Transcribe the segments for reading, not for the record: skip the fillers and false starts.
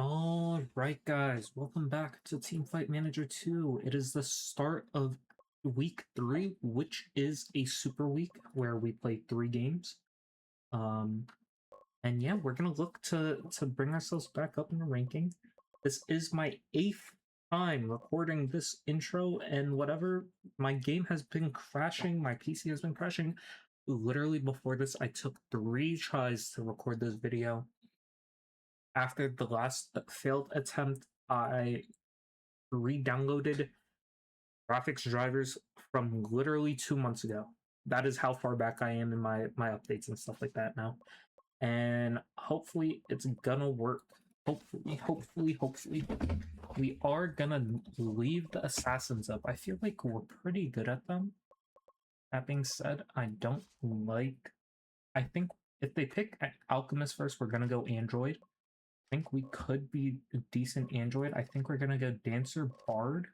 Alright guys, welcome back to Teamfight Manager 2. It is the start of week 3, which is a super week where we play 3 games. Um and yeah, we're gonna look to bring ourselves back up in the ranking. This is my 8th time recording this intro, and whatever, my game has been crashing, my PC has been crashing. Literally before this, I took 3 tries to record this video. After the last failed attempt, I re-downloaded graphics drivers from literally 2 months ago. That is how far back I am in my updates and stuff like that now. And hopefully it's gonna work. Hopefully. We are gonna leave the assassins up. I feel like we're pretty good at them. That being said, I don't like... I think if they pick Alchemist first, we're gonna go Android. I think we could be a decent Android. I think we're gonna go Dancer Bard.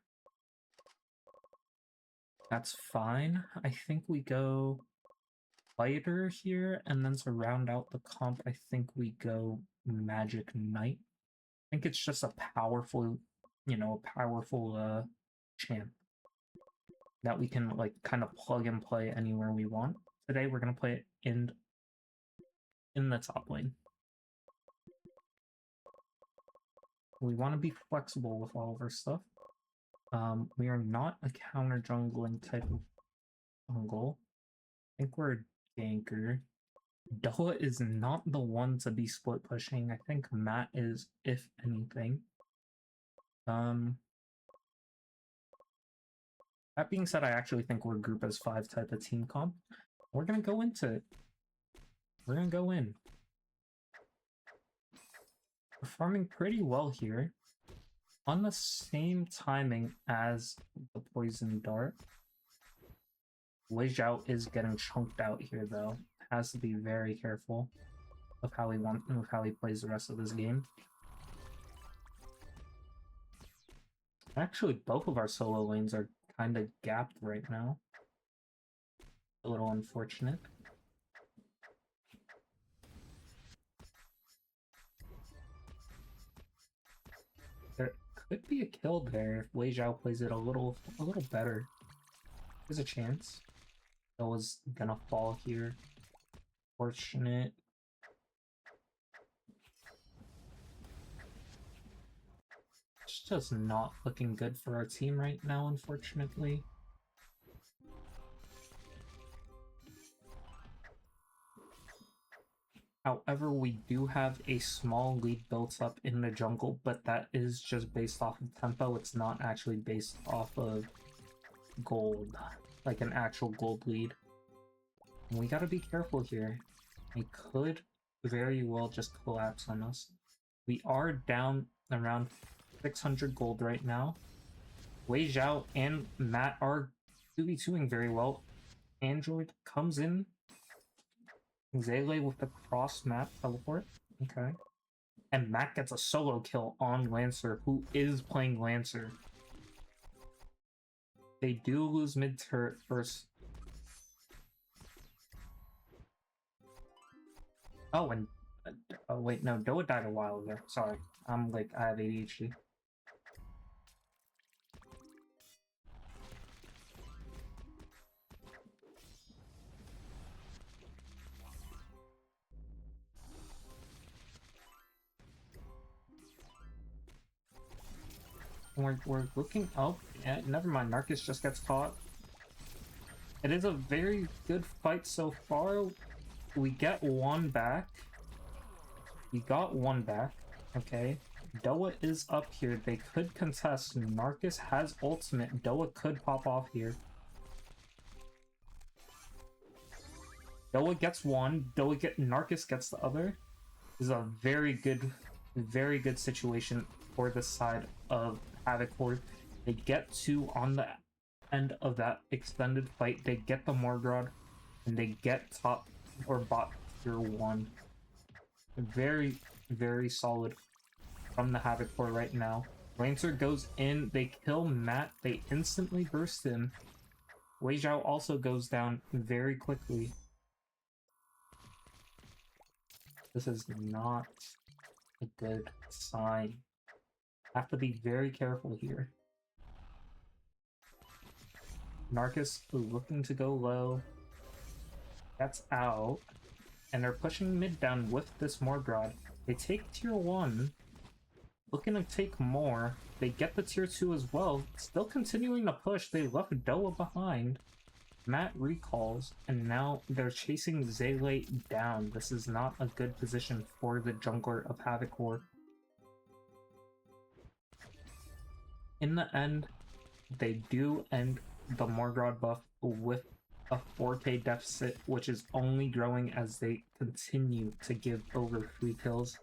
That's fine. I think we go Fighter here, and then to round out the comp, I think we go Magic Knight. I think it's just a powerful, champ that we can like kind of plug and play anywhere we want. Today we're gonna play it in the top lane. We want to be flexible with all of our stuff. We are not a counter jungling type of jungle. I think we're a ganker. Doa is not the one to be split pushing. I think Matt is, if anything. That being said, I actually think we're group as 5 type of team comp. We're gonna go into it. We're gonna go in. We're farming pretty well here. On the same timing as the poison dart. Wei Zhao is getting chunked out here though. Has to be very careful of how he plays the rest of this game. Actually, both of our solo lanes are kind of gapped right now. A little unfortunate. There could be a kill there if Wei Zhao plays it a little better. There's a chance. That was gonna fall here. Fortunate. It's just not looking good for our team right now, unfortunately. However, we do have a small lead built up in the jungle, but that is just based off of tempo. It's not actually based off of gold, like an actual gold lead. And we gotta be careful here. He could very well just collapse on us. We are down around 600 gold right now. Wei Zhao and Matt are 2v2ing very well. Android comes in. Zele with the cross map teleport. Okay. And Matt gets a solo kill on Lancer, who is playing Lancer. They do lose mid-turret first. Oh, and... oh, wait, no, Doa died a while ago. Sorry. I'm like, I have ADHD. We're looking up. Yeah, never mind. Marcus just gets caught. It is a very good fight so far. We get one back. We got one back. Okay. Doa is up here. They could contest. Marcus has ultimate. Doa could pop off here. Doa gets one. Narcus gets the other. This is a very good situation for the side of Havoc Corp. They get 2 on the end of that extended fight. They get the Morgrod, and they get top or bot tier 1. Very solid from the Havoc Corp right now. Lancer goes in, they kill Matt, they instantly burst him. Wei Zhao also goes down very quickly. This is not a good sign. Have to be very careful here. Narcus looking to go low. That's out. And they're pushing mid down with this Morgrod. They take tier 1. Looking to take more. They get the tier 2 as well. Still continuing to push. They left Doa behind. Matt recalls, and now they're chasing Zele down. This is not a good position for the jungler of Havoc Corp. In the end, they do end the Morgrod buff with a 4k deficit, which is only growing as they continue to give over 3 kills.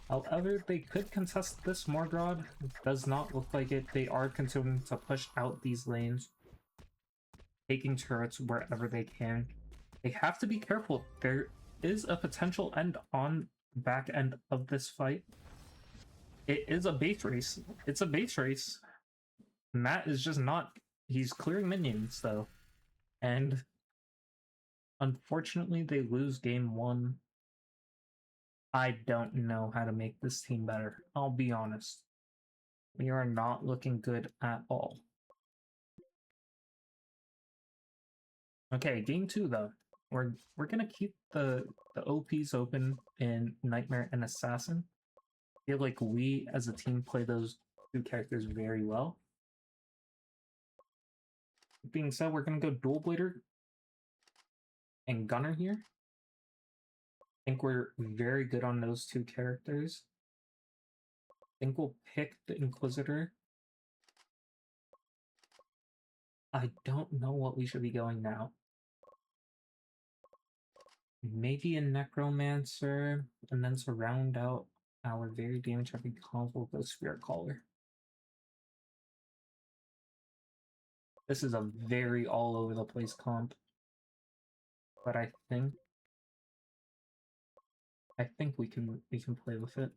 However, they could contest this Morgrod. It does not look like it. They are continuing to push out these lanes, taking turrets wherever they can. They have to be careful. There is a potential end on the back end of this fight. It is a base race. It's a base race. Matt is just not... He's clearing minions, though. And unfortunately, they lose game 1. I don't know how to make this team better. I'll be honest. We are not looking good at all. Okay, game 2 though. We're gonna keep the OPs open in Nightmare and Assassin. I feel like we as a team play those 2 characters very well. That being said, we're gonna go Dual Blader and Gunner here. I think we're very good on those 2 characters. I think we'll pick the Inquisitor. I don't know what we should be going now. Maybe a Necromancer, and then to round out our very damage-heavy comp, we'll go Spirit Caller. This is a very all-over-the-place comp, but I think we can play with it.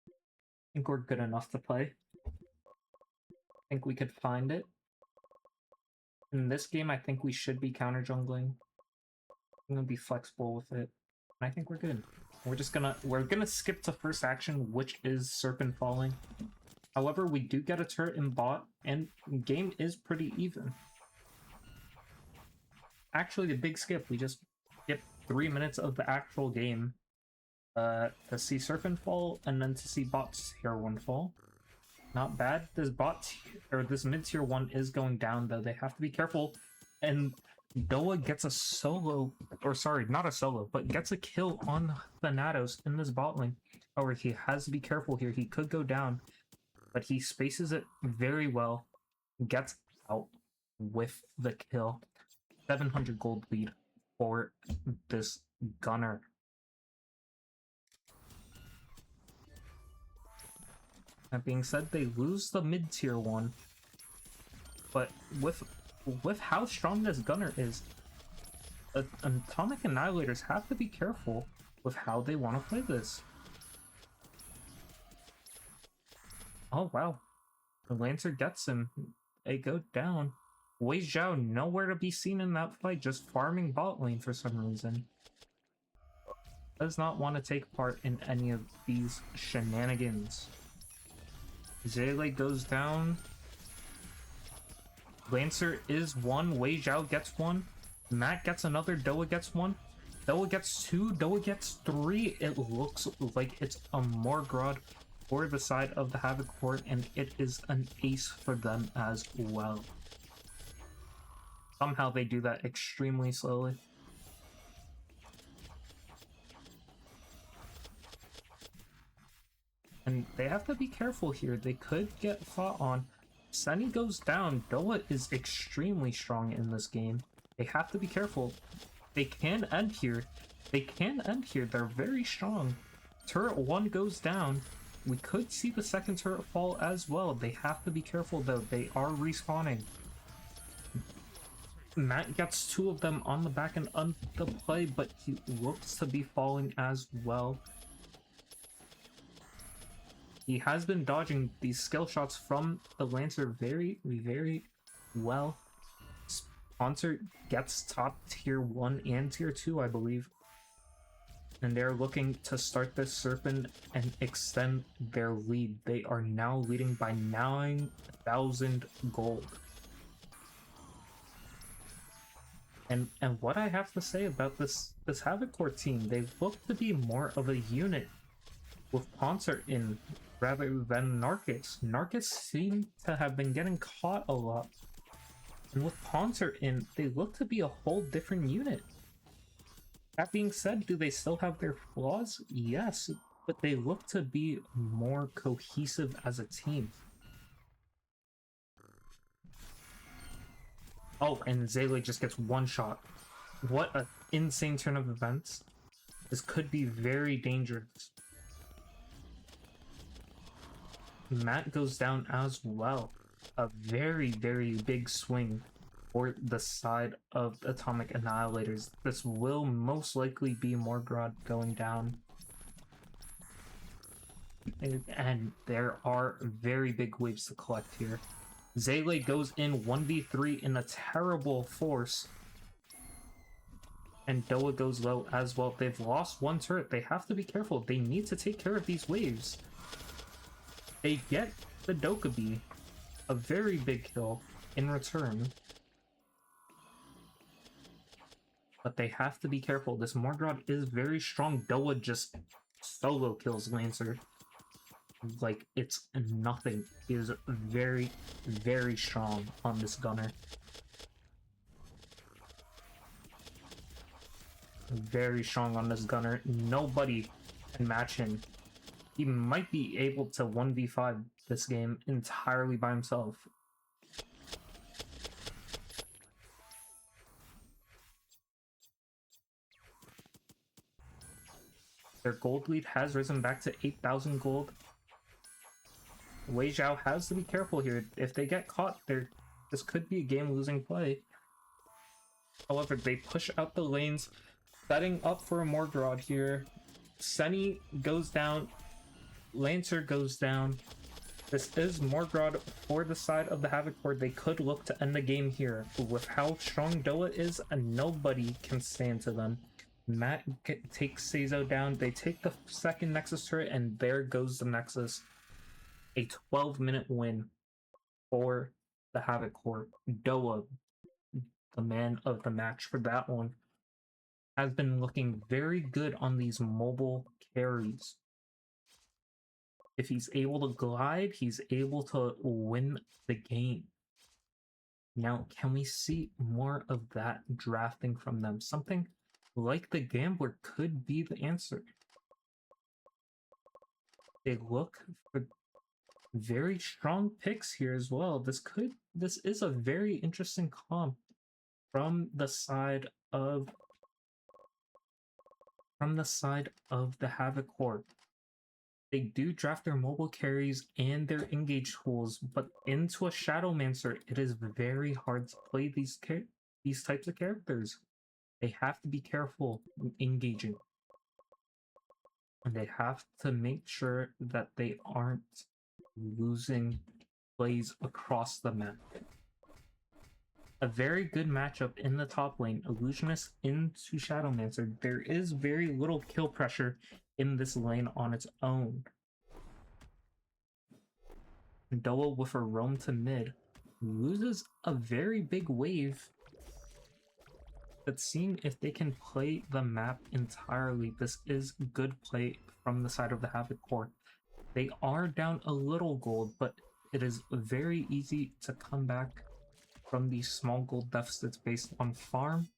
I think we're good enough to play. I think we could find it. In this game, I think we should be counter jungling. I'm gonna be flexible with it. And I think we're good. We're gonna skip to first action, which is Serpent Falling. However, we do get a turret in bot, and game is pretty even. Actually, the big skip, we just skip 3 minutes of the actual game to see Serpent fall, and then to see bot tier 1 fall. Not bad. This mid tier 1 is going down, though. They have to be careful. And Doa gets a solo, or sorry, not a solo, but gets a kill on Thanatos in this bot lane. However, he has to be careful here. He could go down, but he spaces it very well. Gets out with the kill. 700 gold lead for this Gunner. That being said, they lose the mid-tier 1. But with how strong this Gunner is, Atomic Annihilators have to be careful with how they want to play this. Oh wow. The Lancer gets him. They go down. Wei Zhao nowhere to be seen in that fight, just farming bot lane for some reason. Does not want to take part in any of these shenanigans. Zele goes down. Lancer is 1. Wei Zhao gets 1. Matt gets another. Doa gets 1. Doa gets 2. Doa gets 3. It looks like it's a Morgrod for the side of the Havoc Corp, and it is an ace for them as well. Somehow they do that extremely slowly. And they have to be careful here. They could get fought on. Sunny goes down. Doa is extremely strong in this game. They have to be careful. They can end here. They can end here. They're very strong. Turret 1 goes down. We could see the second turret fall as well. They have to be careful though. They are respawning. Matt gets 2 of them on the back end of the play, but he looks to be falling as well. He has been dodging these skill shots from the Lancer very, very well. Sponsor gets top tier 1 and tier 2, I believe. And they're looking to start this Serpent and extend their lead. They are now leading by 9,000 gold. And what I have to say about this Havoc Corp team, they look to be more of a unit with Poncer in rather than Narcus. Narcus seemed to have been getting caught a lot. And with Poncer in, they look to be a whole different unit. That being said, do they still have their flaws? Yes, but they look to be more cohesive as a team. Oh, and Zaylee just gets one shot. What an insane turn of events. This could be very dangerous. Matt goes down as well. A very, very big swing for the side of Atomic Annihilators. This will most likely be Morgrod going down. And there are very big waves to collect here. Zaylee goes in 1v3 in a terrible force. And Doa goes low as well. They've lost one turret. They have to be careful. They need to take care of these waves. They get the Dokkaebi, a very big kill in return. But they have to be careful. This Morgrod is very strong. Doa just solo kills Lancer. Like, it's nothing. He is very, very strong on this gunner. Very strong on this gunner. Nobody can match him. He might be able to 1v5 this game entirely by himself. Their gold lead has risen back to 8,000 gold. Wei Zhao has to be careful here. If they get caught, this could be a game-losing play. However, they push out the lanes, setting up for a Morgrod here. Senny goes down. Lancer goes down. This is Morgrod for the side of the Havoc Corp. They could look to end the game here. With how strong Doa is, nobody can stand to them. Matt takes Seizo down. They take the second Nexus turret, and there goes the Nexus. A 12-minute win for the Havoc Corp. Doa, the man of the match for that one, has been looking very good on these mobile carries. If he's able to glide, he's able to win the game. Now, can we see more of that drafting from them? Something like the Gambler could be the answer. They look for very strong picks here as well. This is a very interesting comp from the side of the Havoc Corp. They do draft their mobile carries and their engage tools, but into a Shadowmancer, it is very hard to play these types of characters. They have to be careful in engaging. And they have to make sure that they aren't losing plays across the map. A very good matchup in the top lane. Illusionist into Shadowmancer. There is very little kill pressure in this lane on its own. Doa with a roam to mid loses a very big wave. But seeing if they can play the map entirely, this is good play from the side of the Havoc Corp. They are down a little gold, but it is very easy to come back from these small gold deficits based on farm.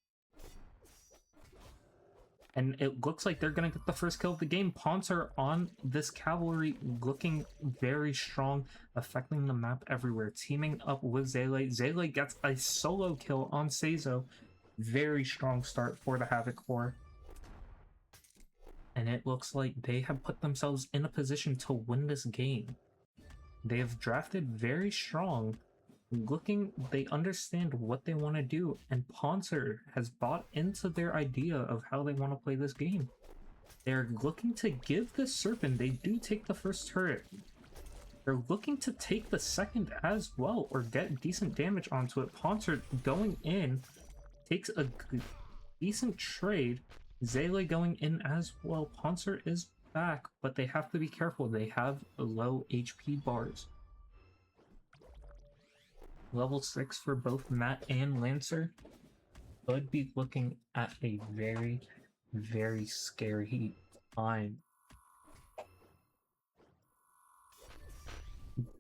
And it looks like they're going to get the first kill of the game. Poncer on this cavalry looking very strong, affecting the map everywhere. Teaming up with Zaylee. Zaylee gets a solo kill on Seizo. Very strong start for the Havoc Corp. And it looks like they have put themselves in a position to win this game. They have drafted very strong. They understand what they want to do, and Poncer has bought into their idea of how they want to play this game. They're looking to give this Serpent, they do take the first turret. They're looking to take the second as well, or get decent damage onto it. Poncer going in, takes a decent trade, Zele going in as well. Poncer is back, but they have to be careful. They have low HP bars. Level 6 for both Matt and Lancer could be looking at a very, very scary time.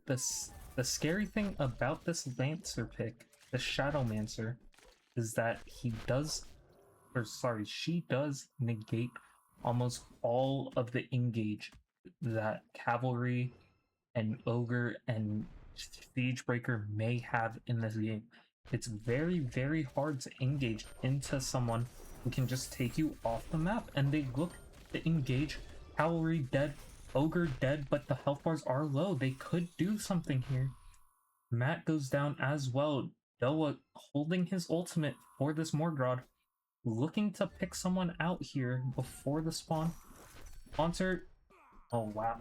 The scary thing about this Lancer pick, the Shadowmancer, is that she does negate almost all of the engage that Cavalry and Ogre and Siegebreaker may have in this game. It's very, very hard to engage into someone who can just take you off the map, and they look to engage. Cavalry dead, Ogre dead, but the health bars are low. They could do something here. Matt goes down as well. Doa holding his ultimate for this Morgrod, looking to pick someone out here before the spawn. Poncer, oh wow,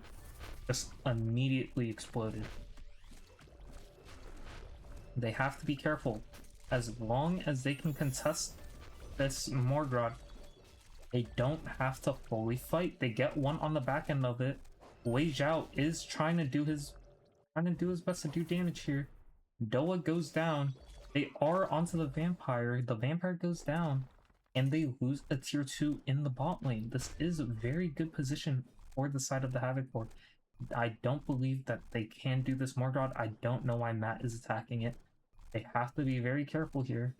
just immediately exploded. They have to be careful. As long as they can contest this Morgrod, they don't have to fully fight. They get one on the back end of it. Wei Zhao is trying to do his best to do damage here. Doa goes down. They are onto the vampire. The vampire goes down, and they lose a tier 2 in the bot lane. This is a very good position for the side of the Havoc Corp. I don't believe that they can do this Morgod. I don't know why Matt is attacking it. They have to be very careful here.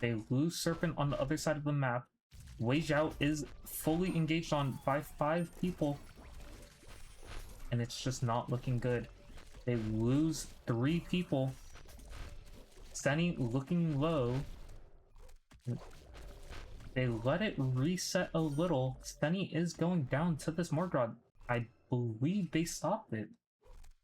They lose Serpent on the other side of the map. Wei Zhao is fully engaged on by 5 people, and it's just not looking good. They lose 3 people. Sunny looking low. They let it reset a little. Sunny is going down to this Morgrod. I believe they stopped it,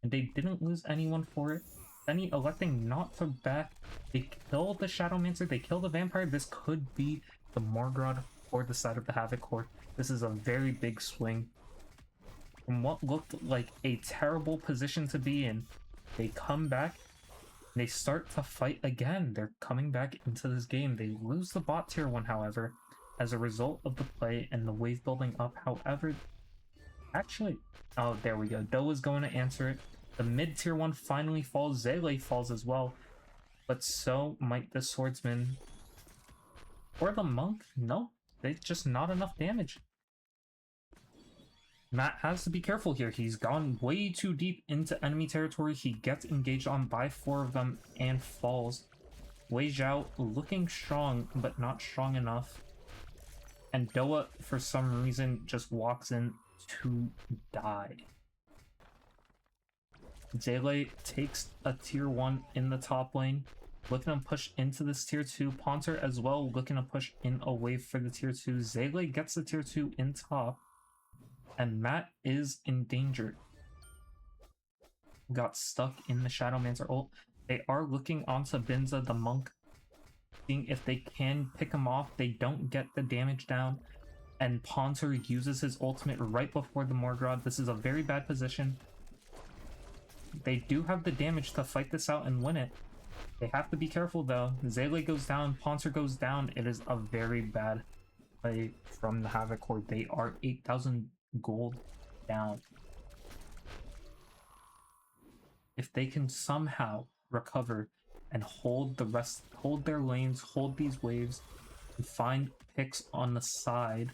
and they didn't lose anyone for it. Sunny electing not to back. They kill the Shadowmancer. They kill the vampire. This could be the Morgrod or the side of the Havoc Corp. This is a very big swing. From what looked like a terrible position to be in, they come back. They start to fight again. They're coming back into this game. They lose the bot tier 1, however, as a result of the play and the wave building up. However, actually, oh, there we go. Doa's going to answer it. The mid tier 1 finally falls. Zele falls as well. But so might the swordsman. Or the monk? No, they just not enough damage. Matt has to be careful here. He's gone way too deep into enemy territory. He gets engaged on by 4 of them and falls. Wei Zhao looking strong, but not strong enough. And Doa, for some reason, just walks in to die. Zele takes a tier 1 in the top lane, looking to push into this tier 2. Poncer as well, looking to push in a wave for the tier 2. Zele gets the tier 2 in top. And Matt is in danger. Got stuck in the Shadowmancer ult. They are looking onto Binza the monk, seeing if they can pick him off. They don't get the damage down, and Poncer uses his ultimate right before the Morgrod. This is a very bad position. They do have the damage to fight this out and win it. They have to be careful though. Zele goes down, Poncer goes down. It is a very bad play from the Havoc Corp. They are 8,000 gold down. If they can somehow recover and hold their lanes, hold these waves, and find picks on the side,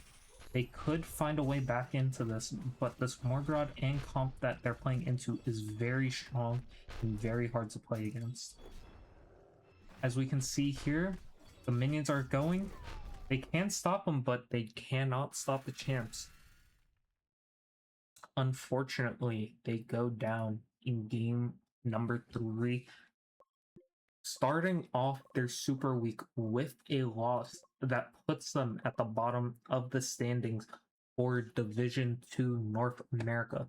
they could find a way back into this. But this Morgrod and comp that they're playing into is very strong and very hard to play against. As we can see here, the minions are going. They can stop them, but they cannot stop the champs. Unfortunately, they go down in game number 3, starting off their super week with a loss that puts them at the bottom of the standings for Division 2 North America.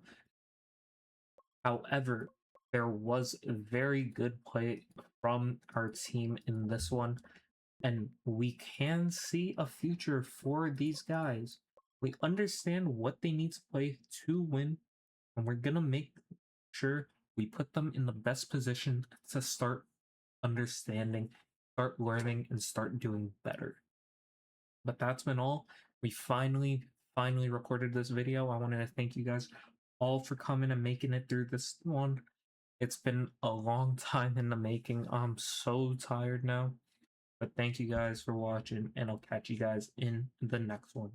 However, there was very good play from our team in this one, and we can see a future for these guys. We understand what they need to play to win, and we're gonna make sure we put them in the best position to start understanding, start learning, and start doing better. But that's been all. We finally recorded this video. I wanted to thank you guys all for coming and making it through this one. It's been a long time in the making. I'm so tired now. But thank you guys for watching, and I'll catch you guys in the next one.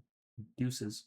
Deuces.